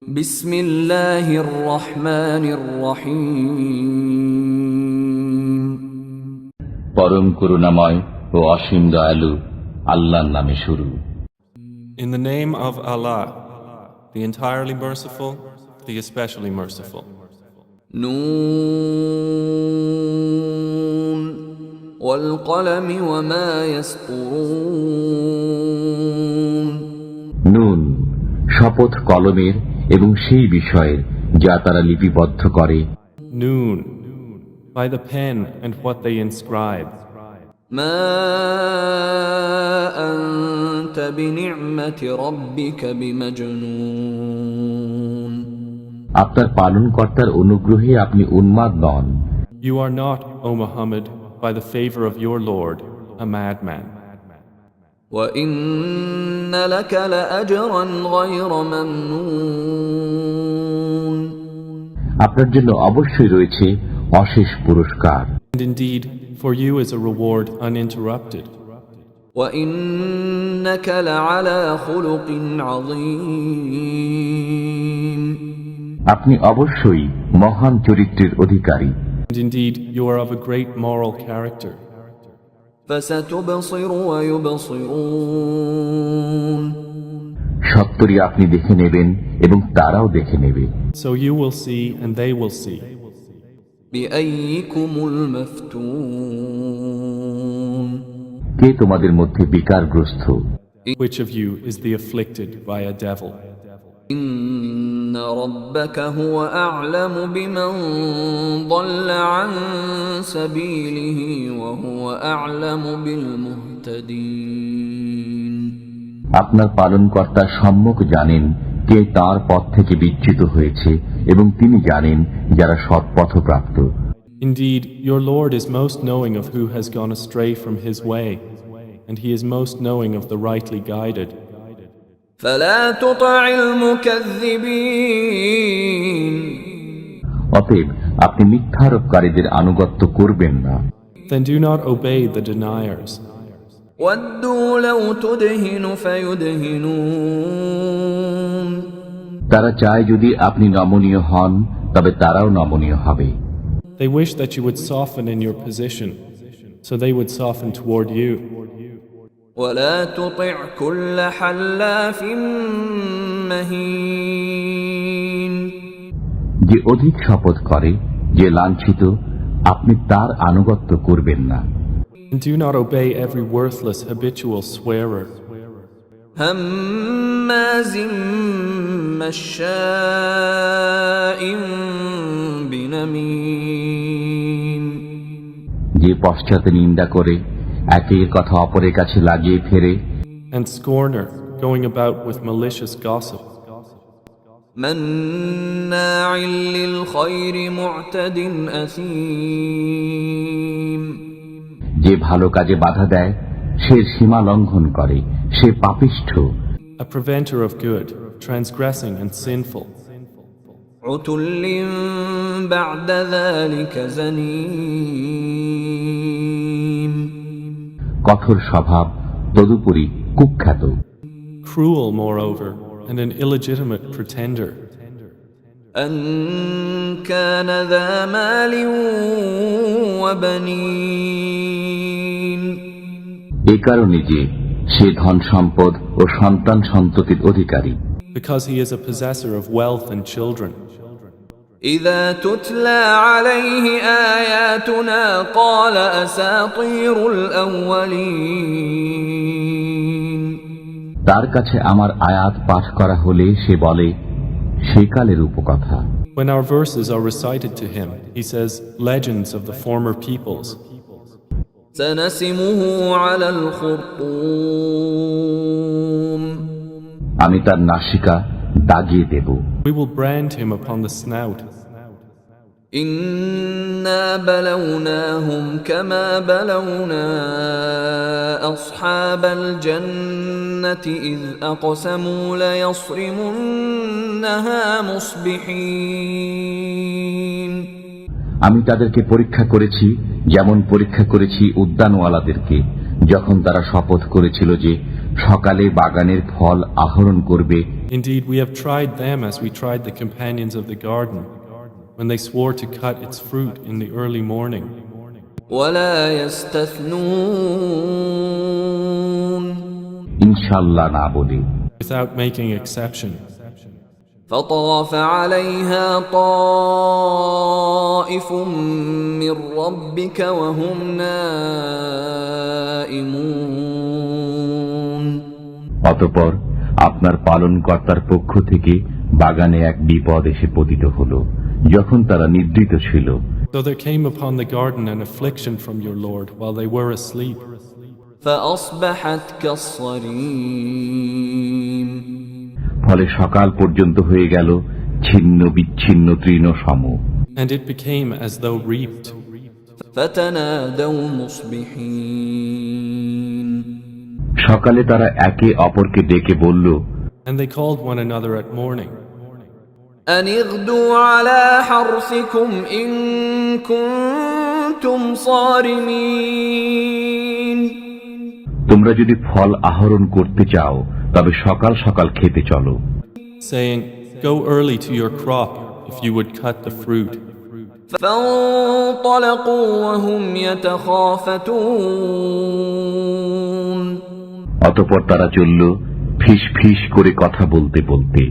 বিসমিল্লাহির রহমানির রহিম। পরম করুণাময় ও অসীম দয়ালু আল্লাহর নামে শুরু। In the name of Allah, the entirely merciful, the especially merciful. নুন ওয়াল কলমি ওয়া মা ইয়াসতুরুন। নুন, শপথ কলমের এবং সেই বিষয়ের যা তারা লিপিবদ্ধ করে। Noon, by the pen and what they inscribe. মা আনতা বিনি'মাতি রাব্বিকা বিমাজনুন। আপনার পালনকর্তার অনুগ্রহে আপনি উন্মাদ নন। You are not, O Muhammad, by the favor of your Lord, a madman. ওয়া ইন্না লাকা লাআজরান গায়রা মামনুন। আপনার জন্য অবশ্যই রয়েছে অশেষ পুরস্কার। And indeed, for you is a reward uninterrupted. ওয়া ইন্নাকা লাআলা খুলুকিন আযীম। আপনি অবশ্যই মহান চরিত্রের অধিকারী। And indeed, you are of a great moral character. فستبصر ويبصرون। সত্তরই আপনি দেখে নেবেন এবং তারাও দেখে নেবে। So you will see and they will see. بأيكم المفتون। কে তোমাদের মধ্যে বিকারগ্রস্ত? Which of you is the afflicted by a devil? إن ربك هو أعلم بمن ضل عن سبيله وهو أعلم بالمهتدين। আপনার পালনকর্তা সম্যক জানেন কে তার পথ থেকে বিচ্যুত হয়েছে এবং তিনি জানেন যারা সৎপথপ্রাপ্ত। Indeed, your Lord is most knowing of who has gone astray from his way, and he is most knowing of the rightly guided. فلا تطع المكذبين। অতএব আপনি মিথ্যারোপকারীদের আনুগত্য করবেন না। Then do not obey the deniers. ودوا لو تدهن فيدهنون। তারা চায় যদি আপনি নমনীয় হন তবে তারাও নমনীয় হবে। They wish that you would soften in your position, so they would soften toward you. ولا تطع كل حلاف مهين। যে অধিক শপথ করে, যে লাঞ্ছিত, আপনি তার আনুগত্য করবেন না। And do not obey every worthless habitual swearer. هماز مشاء بنميم। যে পশ্চাতে নিন্দা করে, একের কথা অপরের কাছে লাগিয়ে ফেরে, And scorner, going about with malicious gossip. مناع للخير معتد أثيم। যে ভালো কাজে বাধা দেয়, সে সীমা লঙ্ঘন করে, সে পাপিষ্ঠ। A preventer of good, transgressing and sinful. عتل بعد ذلك زنيم। কঠোর স্বভাব, তদুপরি কুখ্যাত। Cruel, moreover, and an illegitimate pretender. أن كان ذا مال وبنين। এ কারণে যে সে ধন সম্পদ ও সন্তান সন্ততির অধিকারী। Because he is a possessor of wealth and children. إذا تتلى عليه آياتنا قال أساطير الأولين। তার কাছে আমার আয়াত পাঠ করা হলে সে বলে, সেকালের উপকথা। When our verses are recited to him, he says, legends of the former peoples. سنسمه على الخرطوم। আমি তার নাসিকা দাগিয়ে দেব। We will brand him upon the snout. إنا بلوناهم كما بلونا أصحاب الجنة إذ أقسموا ليصرمنها مصبحين। আমি তাদেরকে পরীক্ষা করেছি যেমন পরীক্ষা করেছি উদ্যানওয়ালাদেরকে, যখন তারা শপথ করেছিল যে সকালে বাগানের ফল আহরণ করবে, Indeed, we have tried them as we tried the companions of the garden, when they swore to cut its fruit in the early morning. ولا يستثنون ইনশাল্লাহ না বলে। Without making exception. فطاف عليها طائف من ربك وهم نائمون অতঃপর আপনার পালনকর্তার পক্ষ থেকে বাগানে এক বিপদ এসে পতিত হল, যখন তারা নিদ্রিত ছিল। So there came upon the garden an affliction from your Lord while they were asleep. فأصبحت كالصريم ফলে সকাল পর্যন্ত হয়ে গেল ছিন্ন বিচ্ছিন্ন তৃণসম। And it became as though reaped. فتنادوا مصبحين সকালে তারা একে অপরকে ডেকে বলল, And they called one another at morning, أن اغدوا على حرثكم إن كنتم صارمين তোমরা যদি ফল আহরণ করতে চাও তবে সকাল সকাল খেতে চলো। saying, Go early to your crop if you would cut the fruit. فانطلقوا وهم يتخافتون অতঃপর তারা চলল ফিস ফিস করে কথা বলতে বলতে।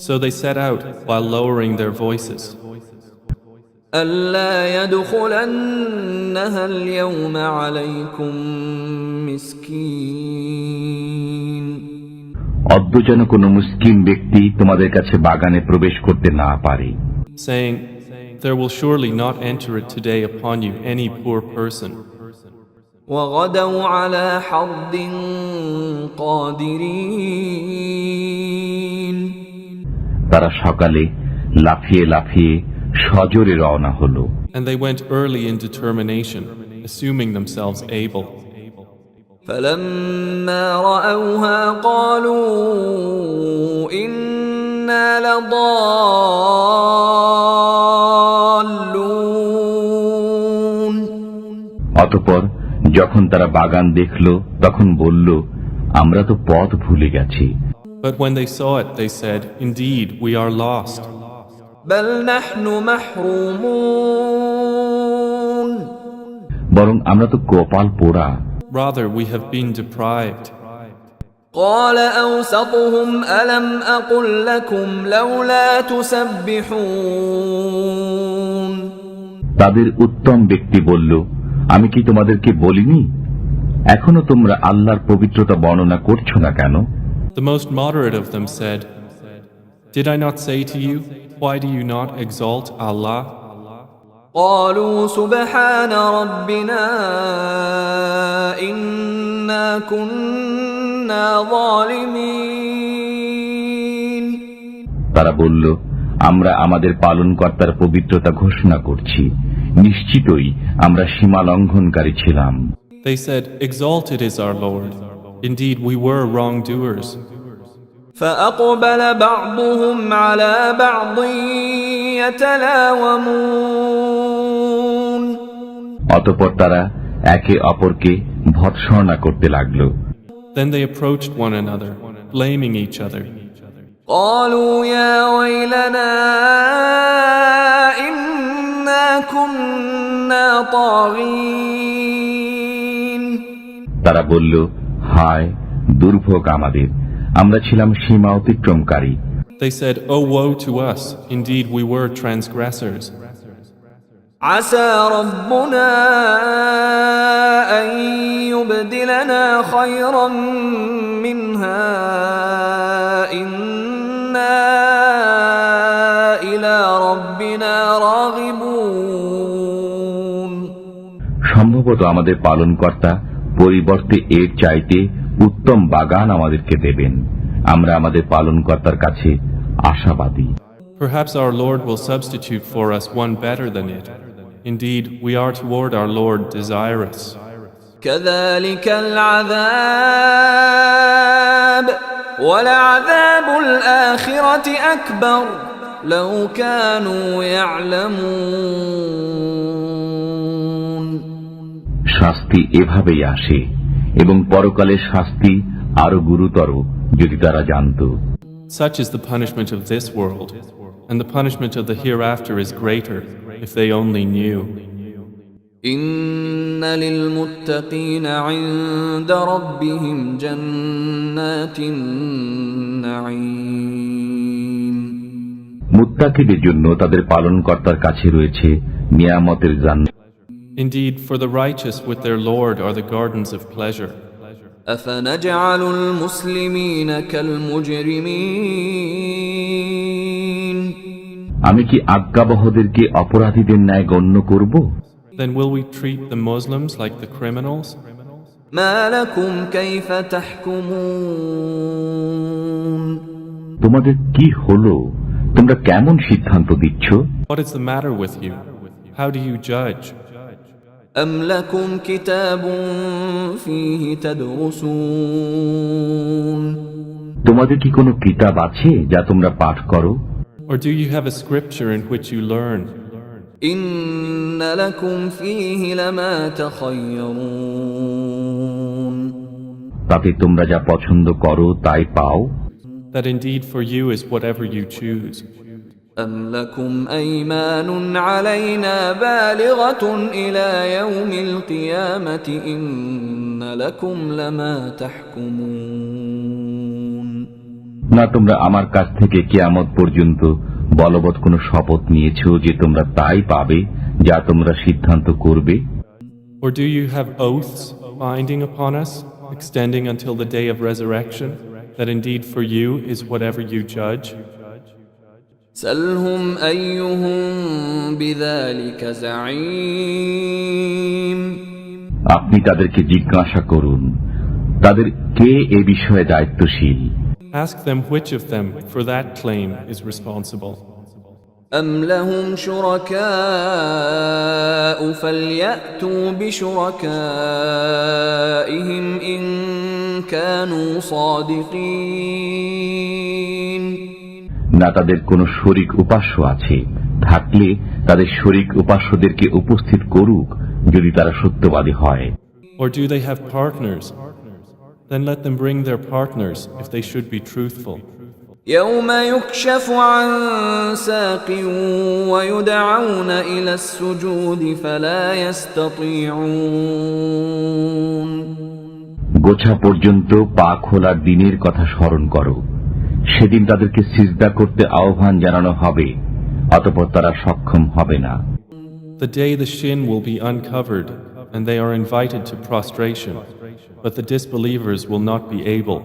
So they set out while lowering their voices, ألا يدخلنها اليوم عليكم مسكين অদ্য যেন কোনো মুসকিন ব্যক্তি তোমাদের কাছে বাগানে প্রবেশ করতে না পারে। saying, There will surely not enter it today upon you any poor person. وغدوا على حرد قادرين তারা সকালে লাফিয়ে লাফিয়ে সজোরে রওনা হলো। And they went early in determination, assuming themselves able. فلما رأوها قالوا إنا لضالون অতঃপর যখন তারা বাগান দেখল তখন বলল, আমরা তো পথ ভুলে গেছি। But when they saw it, they said, Indeed, we are lost. بل نحن محرومون বরং আমরা তো কপাল পোড়া। Rather, we have been deprived. قال أوسطهم ألم أقل لكم لولا تسبحون তাদের উত্তম ব্যক্তি বলল, আমি কি তোমাদেরকে বলিনি, এখনো তোমরা আল্লাহর পবিত্রতা বর্ণনা করছো না কেন? The most moderate of them said, Did I not say to you, why do you not exalt Allah? قالوا سبحان ربنا إنا كنا ظالمين তারা বলল, আমরা আমাদের পালনকর্তার পবিত্রতা ঘোষণা করছি, নিশ্চিতই আমরা সীমা লঙ্ঘনকারী ছিলাম। They said, Exalted is our Lord. Indeed, we were wrongdoers. فأقبل بعضهم على بعض يتلاومون অতঃপর তারা একে অপরকে ভৎসনা করতে লাগলো। Then they approached one another, blaming each other. قالوا يا ويلنا إنا كنا طاغين তারা বলল, হায় দুর্ভোগ আমাদের, আমরা ছিলাম সীমা অতিক্রমকারী। They said, Oh, woe to us! Indeed, we were transgressors. عسى ربنا أن يبدلنا خيرا منها إنا إلى ربنا راغبون সম্ভবত আমাদের পালনকর্তা পরিবর্তে এর চাইতে উত্তম বাগান আমাদেরকে দেবেন, আমরা আমাদের পালনকর্তার কাছে আশাবাদী। Perhaps our Lord will substitute for us one better than it. Indeed, we are toward our Lord desirous. كذلك العذاب ولعذاب الآخرة أكبر لو كانوا يعلمون শাস্তি এভাবেই আসে এবং পরকালের শাস্তি আরো গুরুতর যদি তারা জানত। Such is the punishment of this world, and the punishment of the hereafter is greater, if they only knew. إن للمتقين عند ربهم جنات النعيم মুত্তাকিদের জন্য তাদের পালনকর্তার কাছে রয়েছে নিয়ামতের জান্নাত। Indeed, for the righteous with their Lord are the gardens of pleasure. أفنجعل المسلمين كالمجرمين আমি কি আজ্ঞাবহদেরকে অপরাধীদের ন্যায় গণ্য করব? Then will we treat the Muslims like the criminals? ما لكم كيف تحكمون তোমাদের কি হলো? তোমরা কেমন সিদ্ধান্ত দিচ্ছ? What is the matter with you? How do you judge? أم لكم كتاب فيه تدرسون তোমাদের কি কোনো কিতাব আছে যা তোমরা পাঠ করো? Or do you have a scripture in which you learn? إن لكم فيه لما تخيرون তাতে তোমরা যা পছন্দ করো তাই পাও। That indeed for you is whatever you choose. أم لكم أيمان علينا بالغة إلى يوم القيامة إن لكم لما تحكمون না তোমরা আমার কাছ থেকে কিয়ামত পর্যন্ত বলবৎ কোনো শপথ নিয়েছো যে তোমরা তাই পাবে যা তোমরা সিদ্ধান্ত করবে? Or do you have oaths binding upon us, extending until the day of resurrection, that indeed for you is whatever you judge? سلهم أيهم بذلك زعيم আপনি তাদেরকে জিজ্ঞাসা করুন তাদের কে এ বিষয়ে দায়িত্বশীল। Ask them which of them for that claim is responsible. أم لهم شركاء فليأتوا بشركائهم إن كانوا صادقين না তাদের কোনো শরীক উপাস্য আছে, থাকলে তাদের শরীক উপাস্যদেরকে উপস্থিত করুক যদি তারা সত্যবাদী হয়। Or do they have partners? Then let them bring their partners if they should be truthful. يوم يكشف عن ساق ويدعون إلى السجود فلا يستطيعون গোছা পর্যন্ত পা খোলার দিনের কথা স্মরণ করো, সেদিন তাদেরকে সিজদা করতে আহ্বান জানানো হবে, অতঃপর তারা সক্ষম হবে না। The day the shin will be uncovered and they are invited to prostration, but the disbelievers will not be able.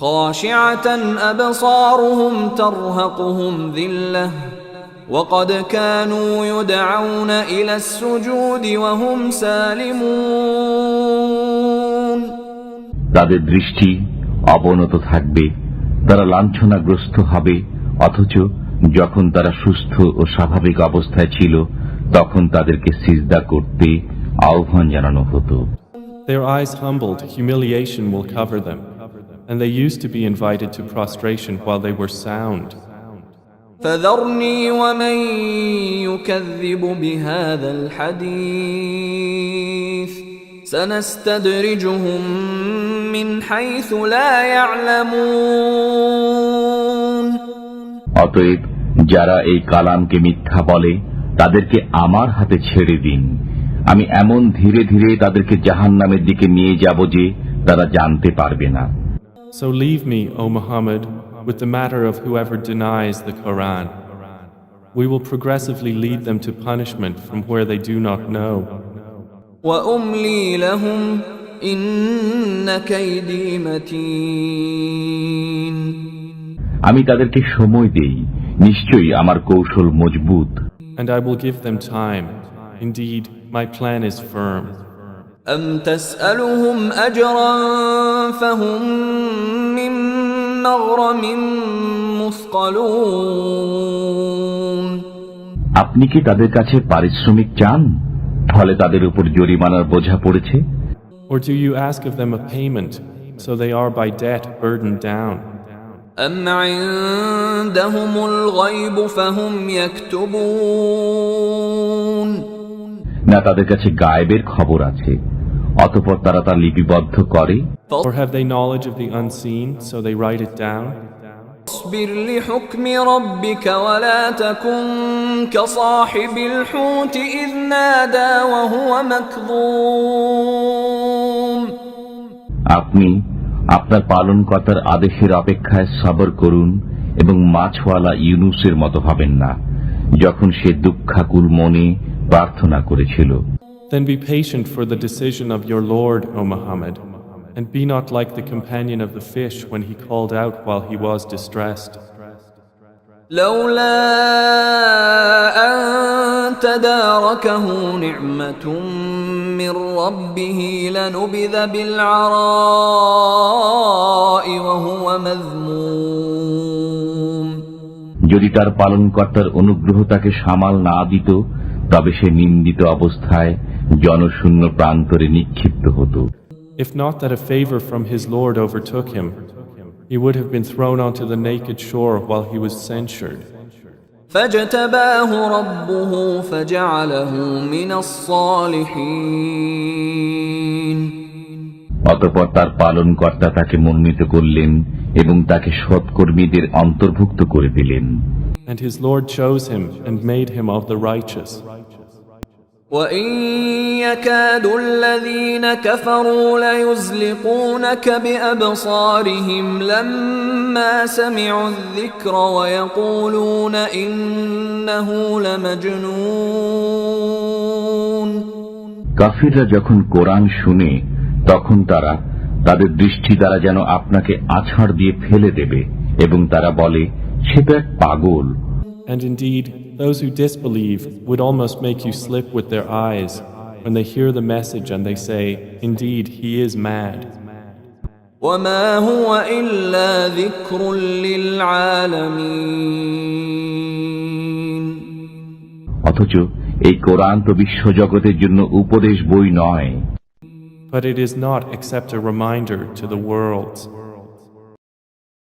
خاشعة أبصارهم ترهقهم ذلة وقد كانوا يدعون إلى السجود وهم سالمون তাদের দৃষ্টি অবনত থাকবে, তারা লাঞ্ছনাগ্রস্ত হবে, অথচ যখন তারা সুস্থ ও স্বাভাবিক অবস্থায় ছিল তখন তাদেরকে সিজদা করতে আহ্বান জানানো হতো। Their eyes humbled, humiliation will cover them, and they used to be invited to prostration while they were sound. فذرني ومن يكذب بهذا الحديث سنستدرجهم من حيث لا يعلمون অতএব যারা এই কালামকে মিথ্যা বলে তাদেরকে আমার হাতে ছেড়ে দিন, আমি এমন ধীরে ধীরে তাদেরকে জাহান্নামের দিকে নিয়ে যাব যে তারা জানতে পারবে না। So leave me, O Muhammad, with the matter of whoever denies the Quran. We will progressively lead them to punishment from where they do not know. وأملي لهم إن كيدي متين আমি তাদেরকে সময় দেই, নিশ্চয়ই আমার কৌশল মজবুত। And I will give them time. Indeed, my plan is firm. أم تسألهم أجرا فهم من مغرم مثقلون আপনি কি তাদের কাছে পারিশ্রমিক চান, ফলে তাদের উপর জরিমানার বোঝা পড়েছে? Or do you ask of them a payment, so they are by debt burdened down? أم عندهم الغيب فهم يكتبون না তাদের কাছে গায়েবের খবর আছে, অতঃপর তারা তা লিপিবদ্ধ করে, Or have they knowledge of the unseen, so they write it down? فاصبر لحكم ربك ولا تكن كصاحب الحوت إذ نادى وهو مكظوم আপনি আপনার পালনকর্তার আদেশের অপেক্ষায় সবর করুন এবং মাছওয়ালা ইউনুসের মতো হবেন না, যখন সে দুঃখাকুল মনে প্রার্থনা করেছিল। Then be patient for the decision of your Lord, O Muhammad, and be not like the companion of the fish when he called out while he was distressed. لولا أن تداركه نعمة من ربه لنبذ بالعراء وهو مذموم যদি তার পালনকর্তার অনুগ্রহ তাকে সামাল না দিত, তবে সে নিন্দিত অবস্থায় জনশূন্য প্রান্তরে নিক্ষিপ্ত হতো। If not that a favor from his Lord overtook him, he would have been thrown onto the naked shore while he was censured. فاجتباه ربه فجعله من الصالحين অতঃপর তার পালনকর্তা তাকে মনোনীত করলেন এবং তাকে সৎকর্মীদের অন্তর্ভুক্ত করে দিলেন। And his Lord chose him and made him of the righteous. وَإِن يَكَادُ الَّذِينَ كَفَرُوا لَيُزْلِقُونَكَ بِأَبْصَارِهِمْ لَمَّا سَمِعُوا الذِّكْرَ وَيَقُولُونَ إِنَّهُ لَمَجْنُونَ কাফিররা যখন কোরআন শুনে, তখন তারা তাদের দৃষ্টি দ্বারা যেন আপনাকে আছাড় দিয়ে ফেলে দেবে এবং তারা বলে, সে তো এক পাগল। And indeed, those who disbelieve would almost make you slip with their eyes when they hear the message and they say, indeed, he is mad. وَمَا هُوَ إِلَّا ذِكْرٌ لِلْعَالَمِينَ অথচ এই কোরআন তো বিশ্বজগতের জন্য উপদেশ বই নয়, But it is not except a reminder to the worlds.